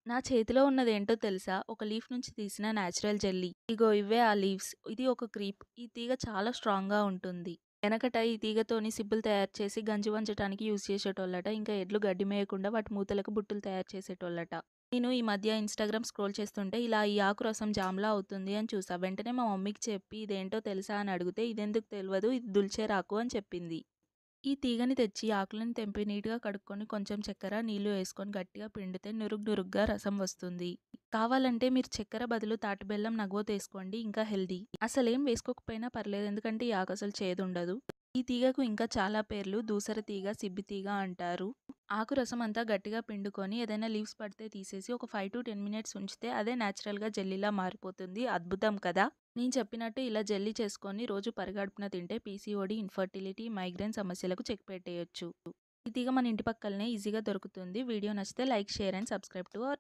నా చేతిలో ఉన్నదేంటో తెలుసా? ఒక లీఫ్ నుంచి తీసిన నేచురల్ జెల్లీ. ఇగో ఇవే ఆ లీవ్స్. ఇది ఒక క్రీప్. ఈ తీగ చాలా స్ట్రాంగ్‌గా ఉంటుంది. వెనకట ఈ తీగతోని సిబ్బులు తయారు చేసి గంజి వంచటానికి యూజ్ చేసేటోళ్ళట. ఇంకా ఎడ్లు గడ్డి మేయకుండా వాటి మూతలకు బుట్టలు తయారు చేసేటోళ్ళట. నేను ఈ మధ్య ఇన్‌స్టాగ్రామ్ స్క్రోల్ చేస్తుంటే ఇలా ఈ ఆకు రసం జామ్‌లా అవుతుంది అని చూసా. వెంటనే మా మమ్మీకి చెప్పి ఇదేంటో తెలుసా అని అడిగితే ఇదెందుకు తెలవదు ఇది దుల్చేరాకు అని చెప్పింది. ఈ తీగని తెచ్చి ఆకులను తెంపి నీట్‌గా కడుక్కొని కొంచెం చక్కెర, నీళ్లు వేసుకొని గట్టిగా పిండితే నురుగ్గా రసం వస్తుంది. కావాలంటే మీరు చక్కెర బదులు తాటి బెల్లం నగోతేసుకోండి ఇంకా హెల్తీ. అసలేం వేసుకోకపోయినా పర్లేదు ఎందుకంటే ఈ ఆకు అసలు చేదుండదు. ఈ తీగకు ఇంకా చాలా పేర్లు దూసర తీగ, సిబ్బి తీగ అంటారు. ఆకు రసం అంతా గట్టిగా పిండుకొని ఏదైనా లీవ్స్ పడితే తీసేసి ఒక 5-10 మినిట్స్ ఉంచితే అదే నేచురల్‌గా జెల్లీలా మారిపోతుంది. అద్భుతం కదా! నేను చెప్పినట్టు ఇలా జెల్లీ చేసుకొని రోజు పరిగడుపున తింటే పీసీఓడీ, ఇన్ఫర్టిలిటీ, మైగ్రేన్ సమస్యలకు చెక్ పెట్టేయొచ్చు. ఈ తీగ మన ఇంటి పక్కలనే ఈజీగా దొరుకుతుంది. వీడియో నచ్చితే like, share and subscribe to our